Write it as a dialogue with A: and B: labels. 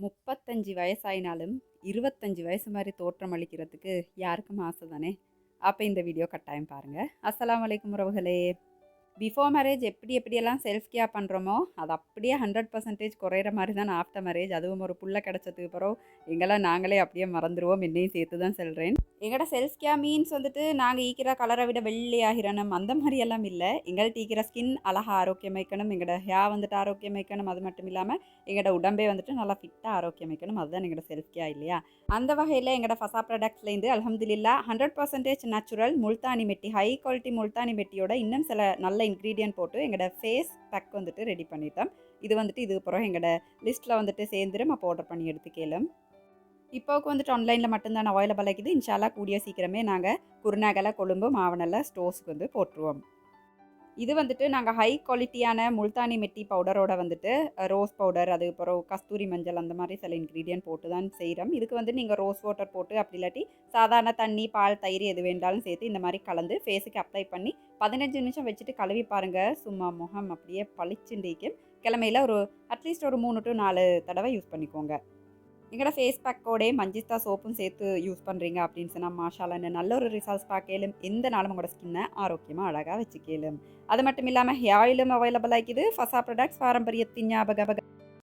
A: 35 வயசாயினாலும் 25 வயசு மாதிரி தோற்றம் அளிக்கிறதுக்கு யாருக்கும் ஆசை தானே. அப்போ இந்த வீடியோ கட்டாயம் பாருங்கள். அஸ்ஸலாமு அலைக்கும் உறவுகளே. பிஃபோர் மேரேஜ் எப்படியெல்லாம் செல்ஃப் கேர் பண்ணுறோமோ அது அப்படியே 100% குறையிற மாதிரி தான் ஆஃப்டர் மேரேஜ். அதுவும் ஒரு புள்ள கிடச்சதுக்கு அப்புறம் எங்கெல்லாம் நாங்களே அப்படியே மறந்துடுவோம். என்னையும் சேர்த்து தான் சொல்கிறேன். எங்களோட செல்ஃப் கேர் மீன்ஸ் வந்துட்டு நாங்கள் ஈக்கிற கலரை விட வெள்ளை ஆகிரணும் அந்த மாதிரியெல்லாம் இல்லை. எங்கள்கிட்ட ஈக்கிற ஸ்கின் அழகாக ஆரோக்கியம் வைக்கணும், எங்களோட ஹேர் வந்துட்டு ஆரோக்கியம் வைக்கணும். அது மட்டும் இல்லாமல் எங்களோட உடம்பே வந்துட்டு நல்லா ஃபிட்டாக ஆரோக்கியம் வைக்கணும். அதுதான் எங்களோட செல்ஃப் கேர் இல்லையா. அந்த வகையில் எங்களோட ஃபசா ப்ராடக்ட்ஸ்லேருந்து அல்ஹம்துலில்லாஹ் 100% நேச்சுரல் முல்தானி மெட்டி, ஹை குவாலிட்டி முல்தானி மெட்டியோட இன்னும் சில நல்ல இன்க்ரீடியன்ட் போட்டு எங்களோட ஃபேஸ் பேக் வந்துட்டு ரெடி பண்ணிட்டோம். இது வந்துட்டு இதுக்கு பிறகு எங்களோட லிஸ்ட்டில் வந்துட்டு சேர்ந்துடும். அப்போ ஆர்டர் பண்ணி எடுத்துக்கலாம். இப்போவுக்கு வந்துட்டு ஆன்லைனில் மட்டும்தான் அவைலபிள் ஆகிது. இன்ஷால்லா கூடிய சீக்கிரமே நாங்கள் குருநாகலை, கொழும்பு, மாவனல்ல ஸ்டோர்ஸுக்கு வந்து போட்டுருவோம். இது வந்துட்டு நாங்கள் ஹை குவாலிட்டியான முல்தானி மெட்டி பவுடரோட வந்துட்டு ரோஸ் பவுடர், அதுக்கப்புறம் கஸ்தூரி மஞ்சள், அந்த மாதிரி சில இன்க்ரீடியன்ட் போட்டு தான் செய்கிறோம். இதுக்கு வந்து நீங்கள் ரோஸ் வாட்டர் போட்டு அப்படி இல்லாட்டி சாதாரண தண்ணி, பால், தயிர் எது வேண்டாலும் சேர்த்து இந்த மாதிரி கலந்து ஃபேஸுக்கு அப்ளை பண்ணி 15 நிமிஷம் வச்சுட்டு கழுவி பாருங்கள். சும்மா முகம் அப்படியே பளிச்சுண்டிக்கும். கிழமையில் ஒரு அட்லீஸ்ட் ஒரு 3 to 4 தடவை யூஸ் பண்ணிக்கோங்க. எங்களோட ஃபேஸ் பேக்கோடே மஞ்சிஸ்தா சோப்பும் சேர்த்து யூஸ் பண்ணுறீங்க அப்படின்னு சொன்னால் மாஷாலான்னு நல்ல ஒரு ரிசல்ட்ஸ் பார்க்கலும். எந்த நாளும் உங்களோட ஸ்கின்னை ஆரோக்கியமாக அழகாக வச்சுக்கலும். அது மட்டும் இல்லாமல் ஹேர் ஆயிலும் அவைலபிள் ஆகிக்குது. ஃபசா ப்ராடக்ட்ஸ் பாரம்பரியத்தின் ஞாபகம்